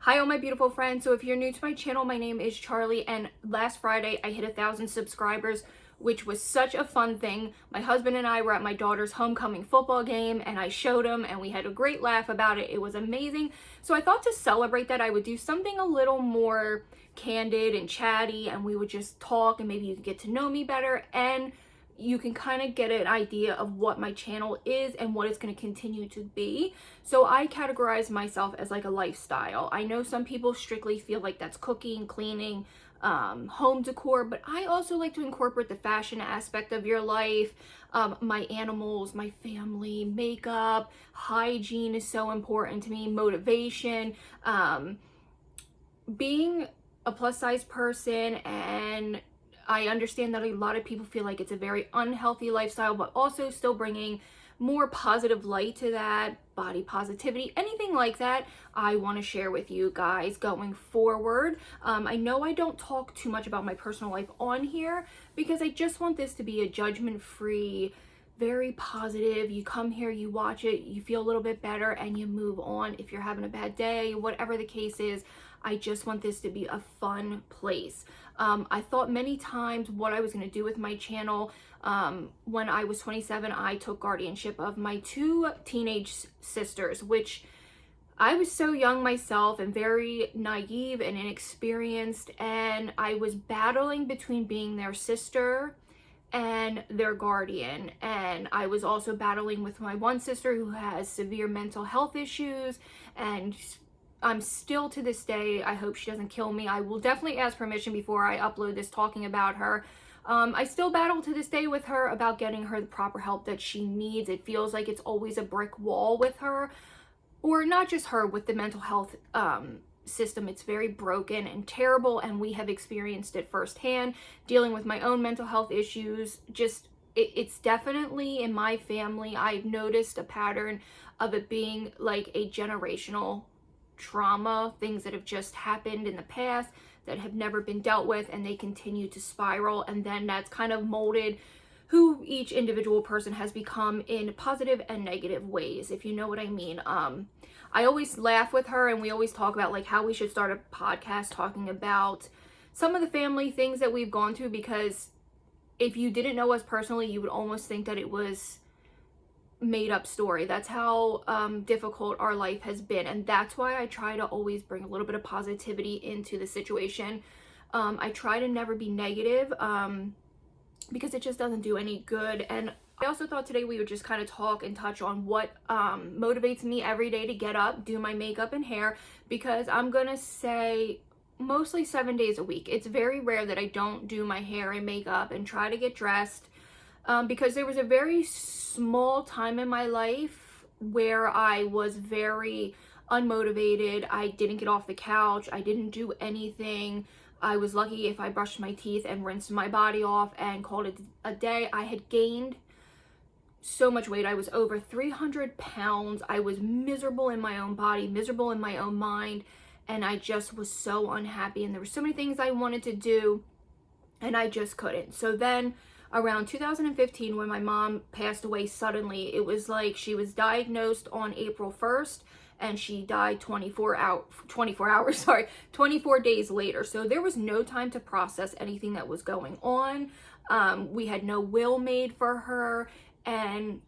Hi all my beautiful friends. So if you're new to my channel, my name is Charlie, and last Friday I hit 1,000 subscribers, which was such a fun thing. My husband and I were at my daughter's homecoming football game and I showed him and we had a great laugh about it. It was amazing. So I thought to celebrate that I would do something a little more candid and chatty, and we would just talk and maybe you could get to know me better and you can kind of get an idea of what my channel is and what it's going to continue to be. So I categorize myself as like a lifestyle. I know some people strictly feel like that's cooking, cleaning, home decor, but I also like to incorporate the fashion aspect of your life, my animals, my family, makeup, hygiene is so important to me, motivation, being a plus size person, and I understand that a lot of people feel like it's a very unhealthy lifestyle, but also still bringing more positive light to that, body positivity, anything like that, I want to share with you guys going forward. I know I don't talk too much about my personal life on here because I just want this to be a judgment-free, very positive. You come here, you watch it, you feel a little bit better, and you move on. If you're having a bad day, whatever the case is, I just want this to be a fun place. I thought many times what I was going to do with my channel. When I was 27, I took guardianship of my two teenage sisters, which I was so young myself and very naive and inexperienced, and I was battling between being their sister and their guardian. And I was also battling with my one sister who has severe mental health issues, and I'm still to this day, I hope she doesn't kill me. I will definitely ask permission before I upload this talking about her. I still battle to this day with her about getting her the proper help that she needs. It feels like it's always a brick wall with her, or not just her, with the mental health system. It's very broken and terrible, and we have experienced it firsthand, dealing with my own mental health issues. It's definitely in my family. I've noticed a pattern of it being like a generational trauma, things that have just happened in the past that have never been dealt with, and they continue to spiral, and then that's kind of molded who each individual person has become in positive and negative ways, if you know what I mean. I always laugh with her and we always talk about like how we should start a podcast talking about some of the family things that we've gone through, because if you didn't know us personally, you would almost think that it was made up story. That's how difficult our life has been, and that's why I try to always bring a little bit of positivity into the situation. I try to never be negative because it just doesn't do any good. And I also thought today we would just kind of talk and touch on what motivates me every day to get up, do my makeup and hair, because I'm gonna say mostly 7 days a week. It's very rare that I don't do my hair and makeup and try to get dressed. Because there was a very small time in my life where I was very unmotivated. I didn't get off the couch. I didn't do anything. I was lucky if I brushed my teeth and rinsed my body off and called it a day. I had gained so much weight. I was over 300 pounds. I was miserable in my own body, miserable in my own mind, and I just was so unhappy. And there were so many things I wanted to do, and I just couldn't. So then around 2015, when my mom passed away suddenly, it was like she was diagnosed on April 1st and she died 24 days later. So there was no time to process anything that was going on. We had no will made for her, and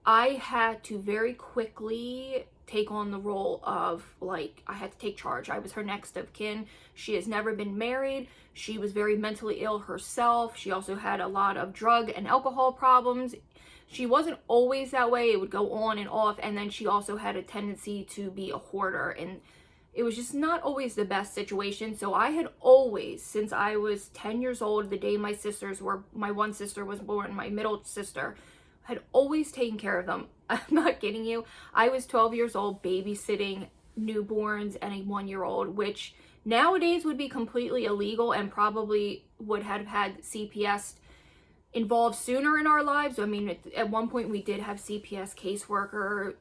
I had to very quickly take on the role of, like, I had to take charge. I was her next of kin. She has never been married. She was very mentally ill herself. She also had a lot of drug and alcohol problems. She wasn't always that way. It would go on and off. And then she also had a tendency to be a hoarder, and it was just not always the best situation. So I had always, since I was 10 years old, the day my one sister was born, my middle sister, had always taken care of them. I'm not kidding you. I was 12 years old babysitting newborns and a 1-year-old, which nowadays would be completely illegal and probably would have had CPS involved sooner in our lives. I mean, at one point we did have CPS caseworker,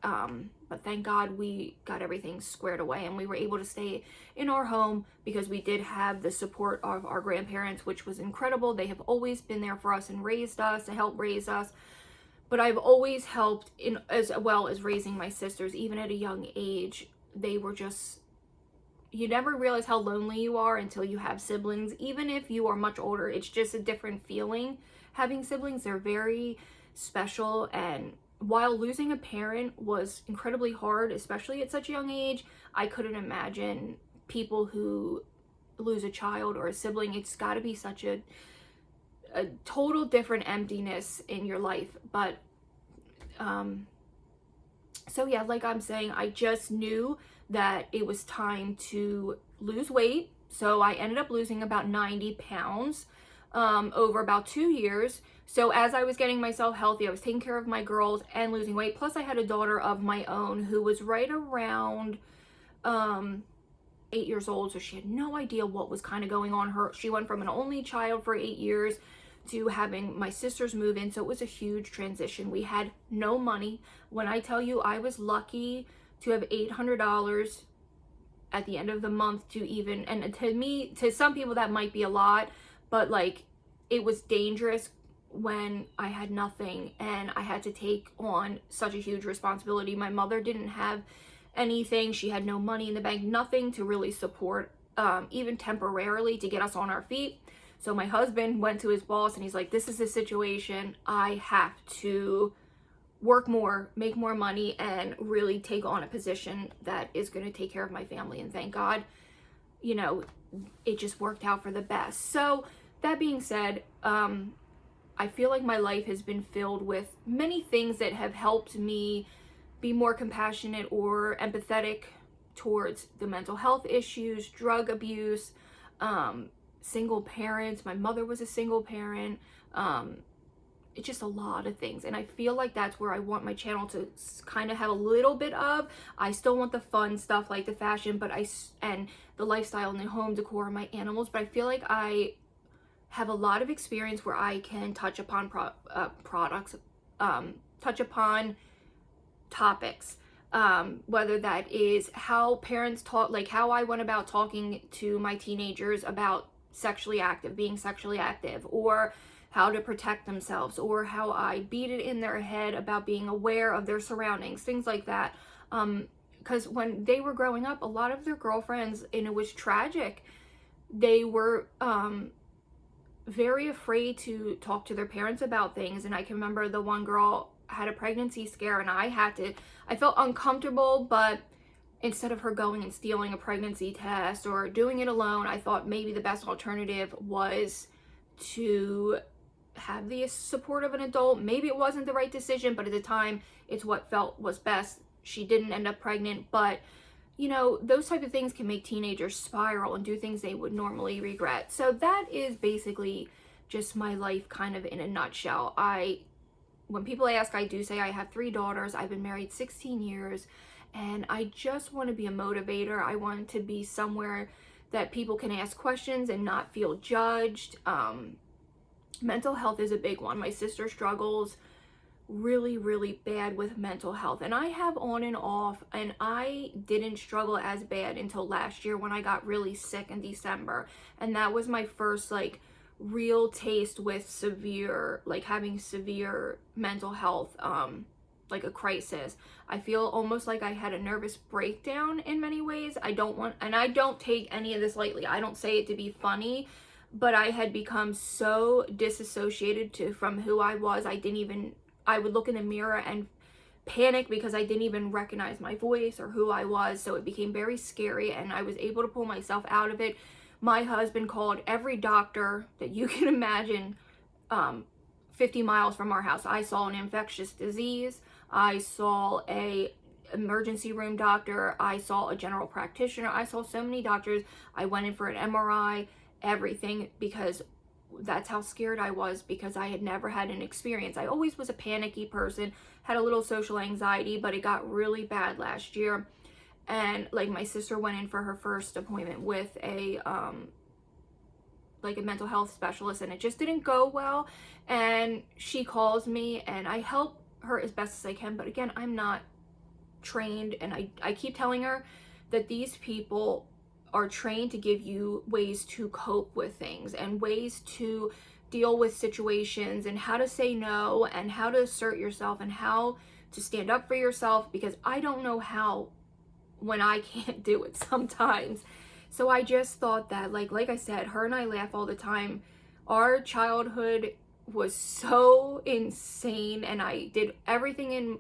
but thank God we got everything squared away and we were able to stay in our home because we did have the support of our grandparents, which was incredible. They have always been there for us and raised us and helped raise us. But I've always helped as well as raising my sisters, even at a young age. They were just you never realize how lonely you are until you have siblings. Even if you are much older, it's just a different feeling having siblings. They're very special, and while losing a parent was incredibly hard, especially at such a young age, I couldn't imagine people who lose a child or a sibling. It's got to be such a total different emptiness in your life. But so yeah, like I'm saying, I just knew that it was time to lose weight. So I ended up losing about 90 pounds over about 2 years. So as I was getting myself healthy, I was taking care of my girls and losing weight. Plus I had a daughter of my own who was right around 8 years old. So she had no idea what was kind of going on. She went from an only child for 8 years to having my sisters move in. So it was a huge transition. We had no money. When I tell you I was lucky to have $800 at the end of the month to even, and to me, to some people that might be a lot, but like it was dangerous when I had nothing and I had to take on such a huge responsibility. My mother didn't have anything. She had no money in the bank, nothing to really support, even temporarily, to get us on our feet. So my husband went to his boss and he's like, this is the situation. I have to work more, make more money, and really take on a position that is going to take care of my family. And thank God, you know, it just worked out for the best. So that being said, I feel like my life has been filled with many things that have helped me be more compassionate or empathetic towards the mental health issues, drug abuse, single parents. My mother was a single parent. It's just a lot of things, and I feel like that's where I want my channel to kind of have a little bit of. I still want the fun stuff like the fashion, but and the lifestyle and the home decor and my animals, but I feel like I have a lot of experience where I can touch upon products, touch upon topics, whether that is how parents talk, like how I went about talking to my teenagers about being sexually active, or how to protect themselves, or how I beat it in their head about being aware of their surroundings, things like that. Because when they were growing up, a lot of their girlfriends, and it was tragic, they were very afraid to talk to their parents about things. And I can remember the one girl had a pregnancy scare, and I felt uncomfortable, but instead of her going and stealing a pregnancy test or doing it alone, I thought maybe the best alternative was to have the support of an adult. Maybe it wasn't the right decision, but at the time, it's what felt was best. She didn't end up pregnant, but you know, those type of things can make teenagers spiral and do things they would normally regret. So that is basically just my life kind of in a nutshell. When people ask, I do say I have 3 daughters. I've been married 16 years, and I just want to be a motivator. I want to be somewhere that people can ask questions and not feel judged. Mental health is a big one. My sister struggles really, really bad with mental health, and I have on and off, and I didn't struggle as bad until last year when I got really sick in December, and that was my first like real taste with having severe mental health, like a crisis. I feel almost like I had a nervous breakdown in many ways. I don't take any of this lightly. I don't say it to be funny, but I had become so disassociated from who I was. I would look in the mirror and panic because I didn't even recognize my voice or who I was. So it became very scary, and I was able to pull myself out of it. My husband called every doctor that you can imagine, 50 miles from our house. I saw an infectious disease. I saw a emergency room doctor. I saw a general practitioner. I saw so many doctors. I went in for an MRI, everything, because that's how scared I was, because I had never had an experience. I always was a panicky person, had a little social anxiety, but it got really bad last year. And like my sister went in for her first appointment with a mental health specialist, and it just didn't go well. And she calls me, and I help her as best as I can, but again, I'm not trained, and I keep telling her that these people are trained to give you ways to cope with things and ways to deal with situations, and how to say no, and how to assert yourself, and how to stand up for yourself, because I don't know how when I can't do it sometimes. So I just thought that, like I said, her and I laugh all the time. Our childhood was so insane, and I did everything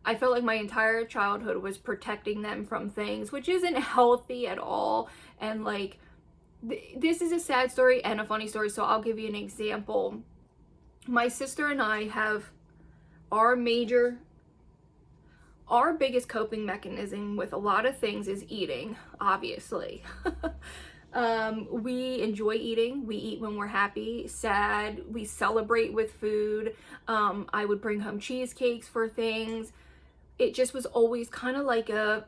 I felt like my entire childhood was protecting them from things, which isn't healthy at all. And like, this is a sad story and a funny story, so I'll give you an example. My sister and I have our biggest coping mechanism with a lot of things is eating, obviously. We enjoy eating. We eat when we're happy, sad. We celebrate with food. I would bring home cheesecakes for things. It just was always kind of like a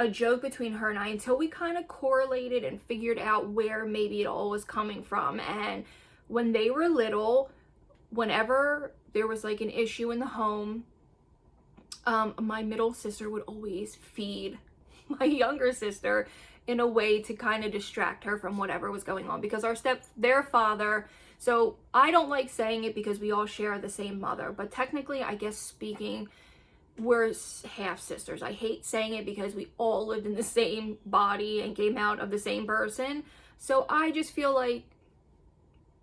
joke between her and I until we kind of correlated and figured out where maybe it all was coming from. And when they were little, whenever there was like an issue in the home, my middle sister would always feed my younger sister in a way to kind of distract her from whatever was going on, because their father, so I don't like saying it because we all share the same mother, but technically, I guess speaking, we're half sisters. I hate saying it because we all lived in the same body and came out of the same person. So I just feel like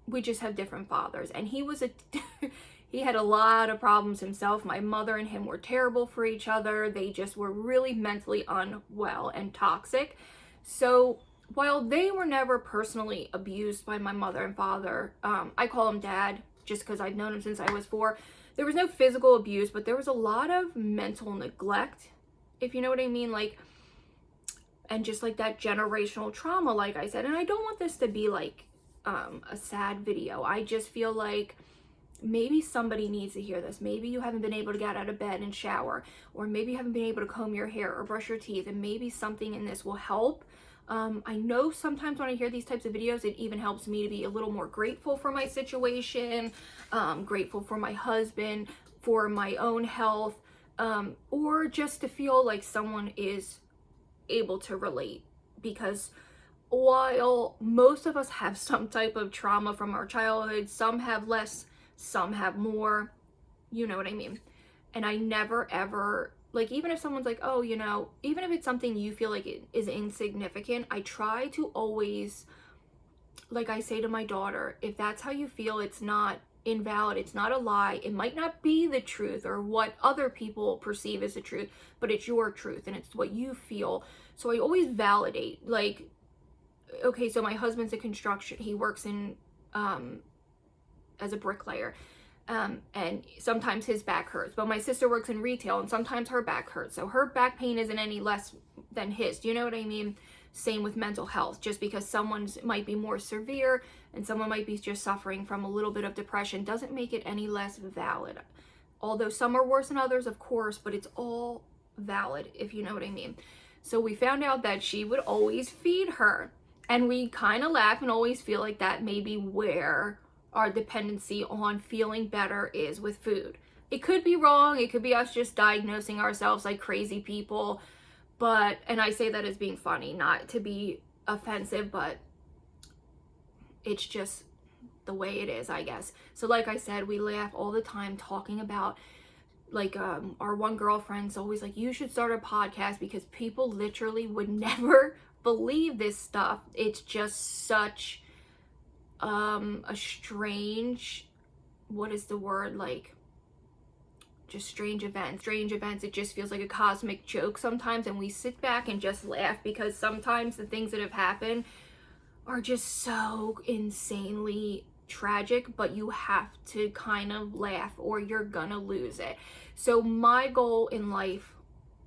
we just have different fathers, and he had a lot of problems himself. My mother and him were terrible for each other. They just were really mentally unwell and toxic. So while they were never personally abused by my mother and father, I call him dad just because I've known him since I was 4. There was no physical abuse, but there was a lot of mental neglect, if you know what I mean, like, and just like that generational trauma, like I said. And I don't want this to be like a sad video. I just feel like maybe somebody needs to hear this. Maybe you haven't been able to get out of bed and shower, or maybe you haven't been able to comb your hair or brush your teeth, and maybe something in this will help. I know sometimes when I hear these types of videos, it even helps me to be a little more grateful for my situation, grateful for my husband, for my own health, or just to feel like someone is able to relate. Because while most of us have some type of trauma from our childhood, some have less, some have more, you know what I mean? And I never ever, like, even if someone's like, oh, you know, even if it's something you feel like it is insignificant, I try to always, like I say to my daughter, if that's how you feel, it's not invalid, it's not a lie, it might not be the truth or what other people perceive as the truth, but it's your truth and it's what you feel. So I always validate, like, okay, so my husband's a construction, he works in as a bricklayer, and sometimes his back hurts, but my sister works in retail and sometimes her back hurts, so her back pain isn't any less than his. Do you know what I mean? Same with mental health. Just because someone's might be more severe and someone might be just suffering from a little bit of depression doesn't make it any less valid. Although some are worse than others, of course, but it's all valid, if you know what I mean. So we found out that she would always feed her, and we kind of laugh and always feel like that may be where our dependency on feeling better is with food. It could be wrong. It could be us just diagnosing ourselves like crazy people. But, and I say that as being funny, not to be offensive, but it's just the way it is, I guess. So like I said, we laugh all the time talking about, like, our one girlfriend's always like, you should start a podcast, because people literally would never believe this stuff. It's just such a strange, what is the word, like, just strange events. It just feels like a cosmic joke sometimes, and we sit back and just laugh because sometimes the things that have happened are just so insanely tragic, but you have to kind of laugh or you're gonna lose it. So my goal in life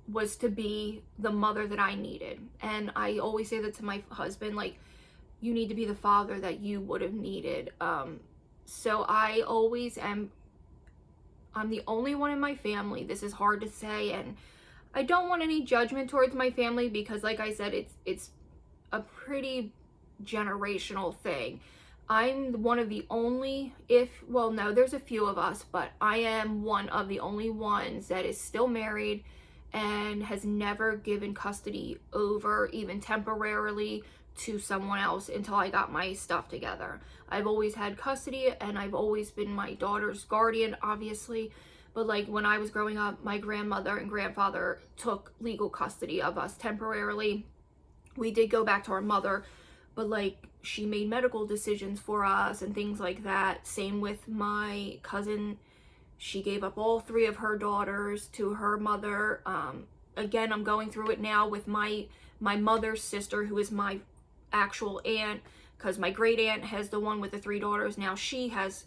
was to be the mother that I needed, and I always say that to my husband, like, you need to be the father that you would have needed. So I always am. I'm the only one in my family. This is hard to say, and I don't want any judgment towards my family, because like I said, it's a pretty generational thing. I'm one of the only, well, no, there's a few of us, but I am one of the only ones that is still married and has never given custody over, even temporarily, to someone else until I got my stuff together. I've always had custody, and I've always been my daughter's guardian, obviously, But like when I was growing up, my grandmother and grandfather took legal custody of us temporarily. We did go back to our mother, but like she made medical decisions for us and things like that. Same with my cousin. She gave up all 3 of her daughters to her mother. Again, I'm going through it now with my mother's sister, who is my actual aunt, because my great aunt has the one with the 3 daughters. Now she has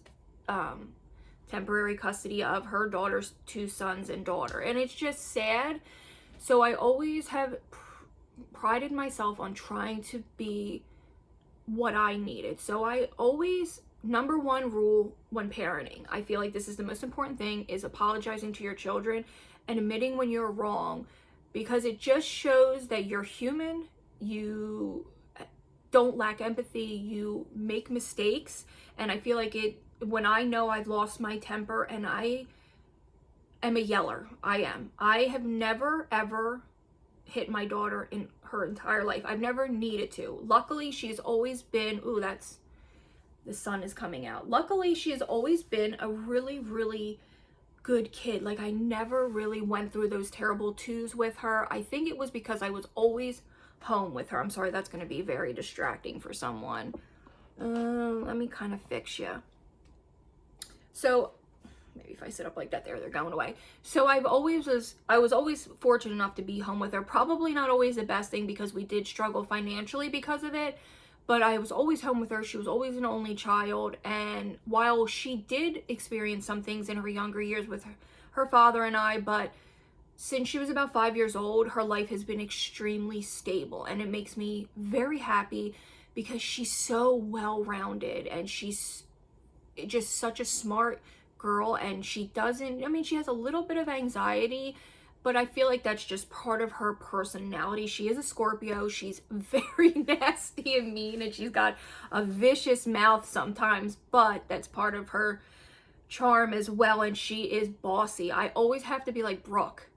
temporary custody of her daughter's 2 sons and daughter, and it's just sad. So I always have prided myself on trying to be what I needed. So I always, number 1 rule when parenting, I feel like this is the most important thing, is apologizing to your children and admitting when you're wrong, because it just shows that you're human, you don't lack empathy, you make mistakes. And I feel like when I know I've lost my temper, and I am a yeller, I have never ever hit my daughter in her entire life. I've never needed to. Luckily, she's always been, the sun is coming out. Luckily, she has always been a really, really good kid. Like, I never really went through those terrible 2s with her. I think it was because I was always home with her. I'm sorry, that's going to be very distracting for someone. Let me kind of fix you. So maybe if I sit up like that, they're going away. So I was always fortunate enough to be home with her. Probably not always the best thing, because we did struggle financially because of it, but I was always home with her. She was always an only child. And while she did experience some things in her younger years with her father and I, but since she was about 5 years old, her life has been extremely stable, and it makes me very happy, because she's so well-rounded, and she's just such a smart girl. And she has a little bit of anxiety, but I feel like that's just part of her personality. She is a Scorpio. She's very nasty and mean, and she's got a vicious mouth sometimes, but that's part of her charm as well. And she is bossy. I always have to be like, Brooke,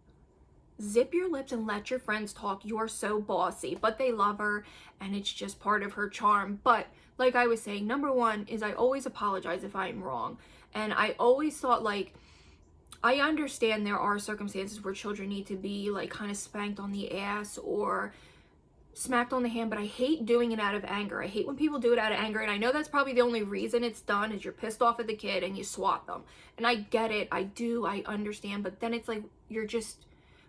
zip your lips and let your friends talk. You're so bossy. But they love her, and it's just part of her charm. But like I was saying, number 1 is I always apologize if I'm wrong. And I always thought, like, I understand there are circumstances where children need to be like kind of spanked on the ass or smacked on the hand, but I hate doing it out of anger. I hate when people do it out of anger, and I know that's probably the only reason it's done, is you're pissed off at the kid and you swat them. And I get it. I understand. But then it's like you're just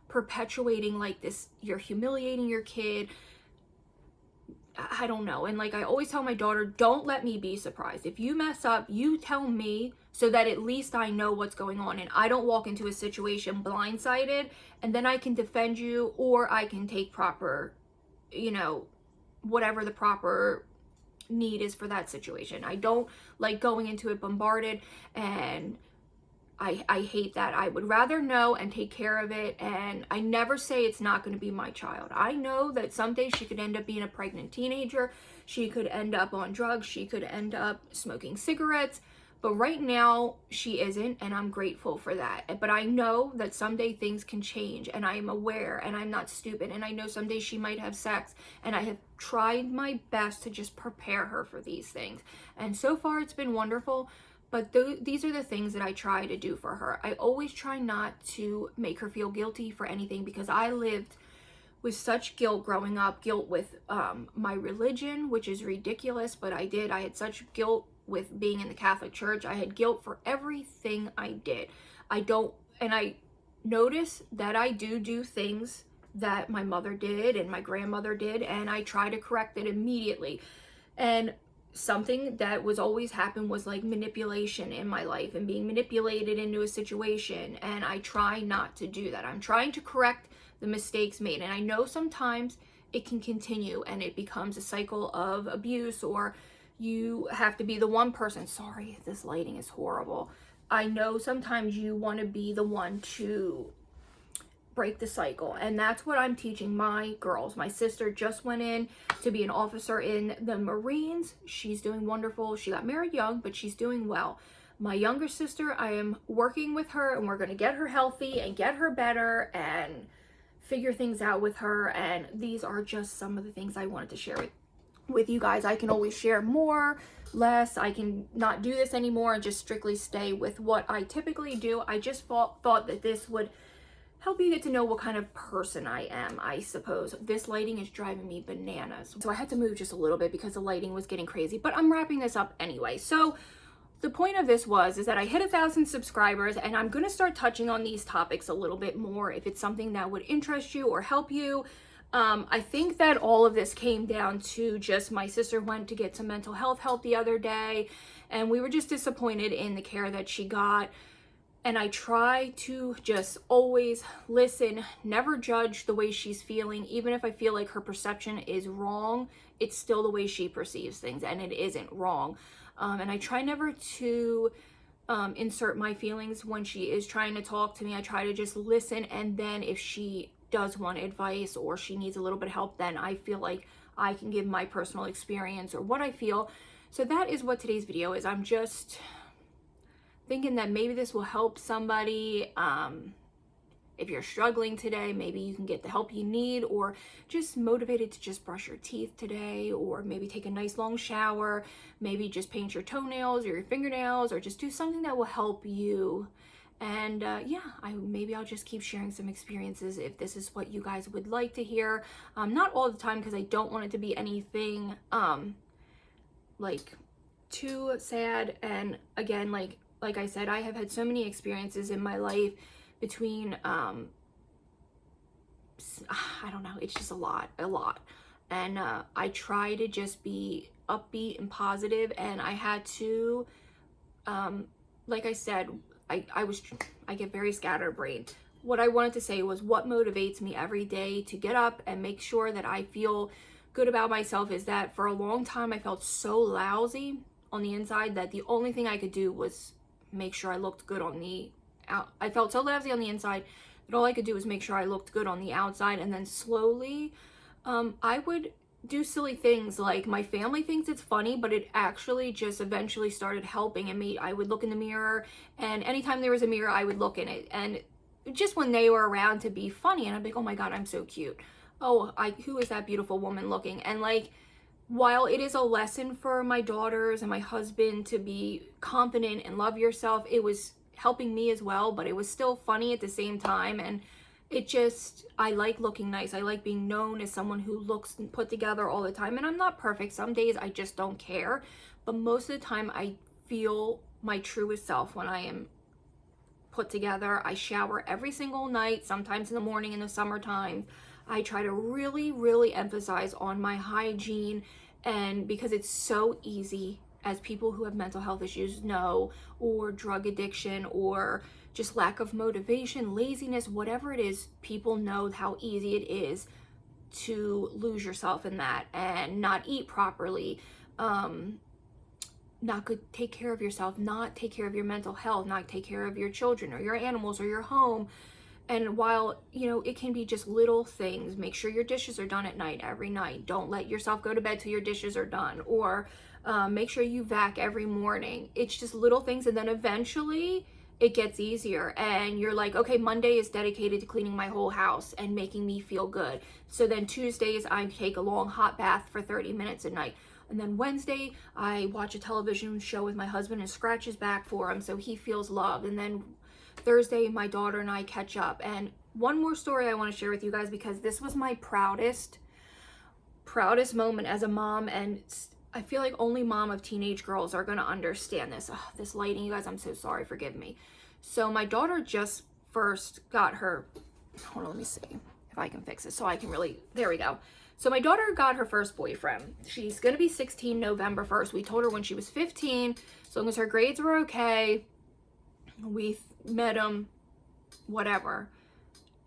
perpetuating like this, you're humiliating your kid. I don't know. And like I always tell my daughter, don't let me be surprised. If you mess up, you tell me, so that at least I know what's going on, and I don't walk into a situation blindsided, and then I can defend you, or I can take proper, whatever the proper need is for that situation. I don't like going into it bombarded, and I hate that. I would rather know and take care of it. And I never say it's not going to be my child. I know that someday she could end up being a pregnant teenager. She could end up on drugs. She could end up smoking cigarettes. But right now she isn't, and I'm grateful for that. But I know that someday things can change, and I am aware, and I'm not stupid. And I know someday she might have sex, and I have tried my best to just prepare her for these things. And so far it's been wonderful. But these are the things that I try to do for her. I always try not to make her feel guilty for anything, because I lived with such guilt growing up. Guilt with my religion, which is ridiculous, but I had such guilt with being in the Catholic Church. I had guilt for everything I did. And I notice that I do things that my mother did and my grandmother did, and I try to correct it immediately. And something that was always happen was like manipulation in my life and being manipulated into a situation, and I try not to do that. I'm trying to correct the mistakes made, and I know sometimes it can continue and it becomes a cycle of abuse, or you have to be the one person. Sorry, this lighting is horrible. I know sometimes you want to be the one to break the cycle, and that's what I'm teaching my girls. My sister just went in to be an officer in the Marines. She's doing wonderful. She got married young, but she's doing well. My younger sister, I am working with her, and we're going to get her healthy and get her better and figure things out with her. And these are just some of the things I wanted to share with you guys. I can always share more, less. I can not do this anymore and just strictly stay with what I typically do. I just thought that this would help you get to know what kind of person I am, I suppose. This lighting is driving me bananas. So I had to move just a little bit because the lighting was getting crazy, but I'm wrapping this up anyway. So the point of this is that I hit 1,000 subscribers, and I'm going to start touching on these topics a little bit more if it's something that would interest you or help you. I think that all of this came down to just my sister went to get some mental health help the other day, and we were just disappointed in the care that she got. And I try to just always listen, never judge the way she's feeling. Even if I feel like her perception is wrong, it's still the way she perceives things, and it isn't wrong. And I try never to insert my feelings when she is trying to talk to me. I try to just listen, and then if she does want advice or she needs a little bit of help, then I feel like I can give my personal experience or what I feel. So that is what today's video is. I'm just thinking that maybe this will help somebody. If you're struggling today, maybe you can get the help you need, or just motivated to just brush your teeth today, or maybe take a nice long shower, maybe just paint your toenails or your fingernails, or just do something that will help you. And yeah, maybe I'll just keep sharing some experiences if this is what you guys would like to hear. Not all the time, because I don't want it to be anything like too sad. And again, like I said, I have had so many experiences in my life between I don't know, it's just a lot. And I try to just be upbeat and positive, and I had to like I said, I get very scatterbrained. What I wanted to say was what motivates me every day to get up and make sure that I feel good about myself is that for a long time I felt so lousy on the inside that the only thing I could do was make sure I looked good on the I felt so lousy on the inside that all I could do was make sure I looked good on the outside. And then slowly I would do silly things, like my family thinks it's funny, but it actually just eventually started helping. And I would look in the mirror, and anytime there was a mirror I would look in it, and just when they were around to be funny, and I'd be like, oh my god, I'm so cute, who is that beautiful woman looking? And like, while it is a lesson for my daughters and my husband to be confident and love yourself, it was helping me as well, but it was still funny at the same time. And it just, I like looking nice. I like being known as someone who looks put together all the time. And I'm not perfect. Some days I just don't care, but most of the time I feel my truest self when I am put together. I shower every single night, sometimes in the morning in the summertime. I try to really emphasize on my hygiene, and because it's so easy, as people who have mental health issues know, or drug addiction, or just lack of motivation, laziness, whatever it is, people know how easy it is to lose yourself in that and not eat properly, not take care of yourself, not take care of your mental health, not take care of your children or your animals or your home. And while, you know, it can be just little things, make sure your dishes are done at night, every night. Don't let yourself go to bed till your dishes are done. Or make sure you vac every morning. It's just little things, and then eventually it gets easier. And you're like, okay, Monday is dedicated to cleaning my whole house and making me feel good. So then Tuesdays, I take a long hot bath for 30 minutes at night. And then Wednesday, I watch a television show with my husband and scratch his back for him so he feels loved. And then Thursday, my daughter and I catch up. And one more story I want to share with you guys, because this was my proudest moment as a mom, and I feel like only mom of teenage girls are going to understand this. This lighting, you guys, I'm so sorry, forgive me. So my daughter just first got her, hold on, let me see if I can fix it so I can really, there we go. So my daughter got her first boyfriend. She's going to be 16 November 1st. We told her when she was 15, as long as her grades were okay, we met him, whatever.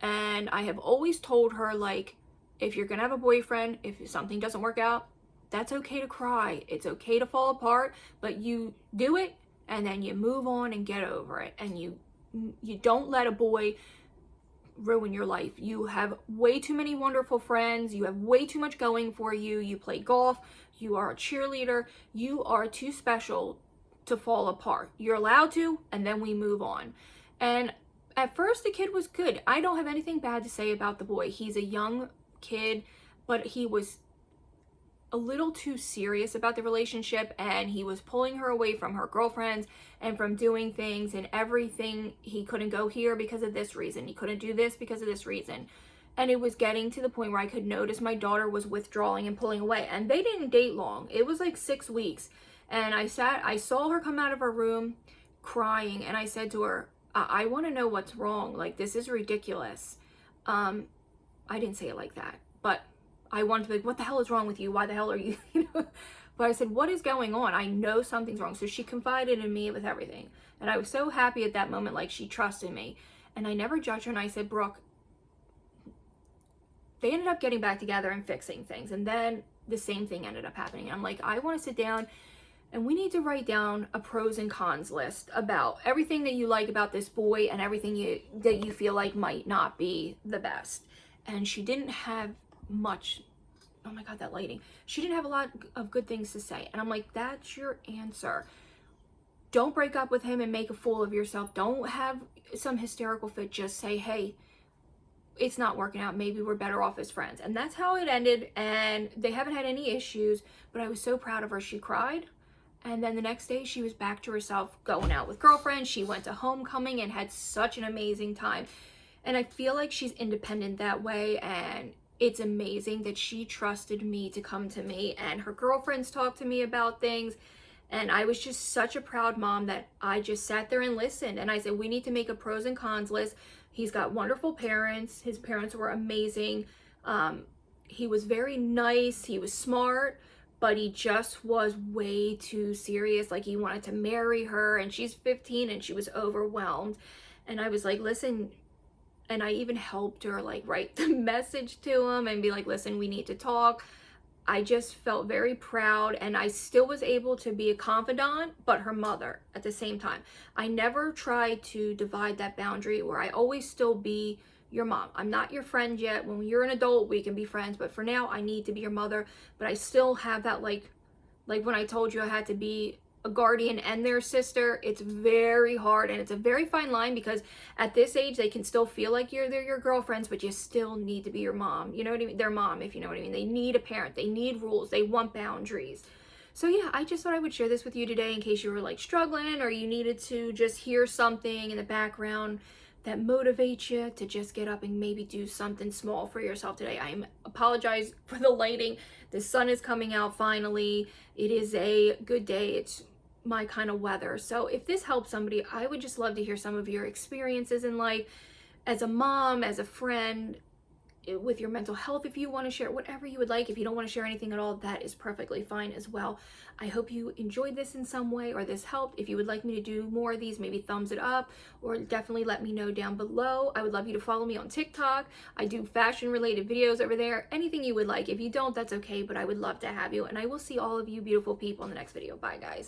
And I have always told her, like, if you're gonna have a boyfriend, if something doesn't work out, that's okay to cry, it's okay to fall apart, but you do it and then you move on and get over it. And you don't let a boy ruin your life. You have way too many wonderful friends, you have way too much going for you, you play golf, you are a cheerleader, you are too special to fall apart. You're allowed to, and then we move on. And at first the kid was good. I don't have anything bad to say about the boy. He's a young kid, but he was a little too serious about the relationship, and he was pulling her away from her girlfriends and from doing things and everything. He couldn't go here because of this reason. He couldn't do this because of this reason. And it was getting to the point where I could notice my daughter was withdrawing and pulling away. And they didn't date long. It was like 6 weeks. And I saw her come out of her room crying, and I said to her, I want to know what's wrong. Like, this is ridiculous. I didn't say it like that, but I wanted to be like, what the hell is wrong with you? Why the hell are you, you know? But I said, what is going on? I know something's wrong. So she confided in me with everything. And I was so happy at that moment, like she trusted me. And I never judged her. And I said, Brooke, they ended up getting back together and fixing things. And then the same thing ended up happening. And I'm like, I want to sit down and we need to write down a pros and cons list about everything that you like about this boy and everything that you feel like might not be the best. And she didn't have much. Oh my God, that lighting. She didn't have a lot of good things to say. And I'm like, that's your answer. Don't break up with him and make a fool of yourself. Don't have some hysterical fit. Just say, hey, it's not working out. Maybe we're better off as friends. And that's how it ended. And they haven't had any issues, but I was so proud of her. She cried. And then the next day she was back to herself, going out with girlfriends. She went to homecoming and had such an amazing time. And I feel like she's independent that way. And it's amazing that she trusted me to come to me, and her girlfriends talked to me about things. And I was just such a proud mom that I just sat there and listened. And I said, we need to make a pros and cons list. He's got wonderful parents. His parents were amazing. He was very nice. He was smart, but he just was way too serious. Like, he wanted to marry her, and she's 15 and she was overwhelmed. And I was like, listen, and I even helped her like write the message to him and be like, listen, we need to talk. I just felt very proud, and I still was able to be a confidant, but her mother at the same time. I never tried to divide that boundary, where I always still be your mom. I'm not your friend yet. When you're an adult, we can be friends, but for now I need to be your mother. But I still have that, like when I told you I had to be a guardian and their sister. It's very hard, and it's a very fine line, because at this age they can still feel like they're your girlfriends, but you still need to be your mom. You know what I mean? Their mom, if you know what I mean. They need a parent. They need rules. They want boundaries. So yeah, I just thought I would share this with you today in case you were like struggling, or you needed to just hear something in the background that motivates you to just get up and maybe do something small for yourself today. I apologize for the lighting. The sun is coming out finally. It is a good day. It's my kind of weather. So if this helps somebody, I would just love to hear some of your experiences in life as a mom, as a friend, with your mental health. If you want to share whatever you would like. If you don't want to share anything at all, that is perfectly fine as well. I hope you enjoyed this in some way, or this helped. If you would like me to do more of these, maybe thumbs it up, or definitely let me know down below. I would love you to follow me on TikTok. I do fashion related videos over there. Anything you would like. If you don't, that's okay, but I would love to have you. And I will see all of you beautiful people in the next video. Bye guys.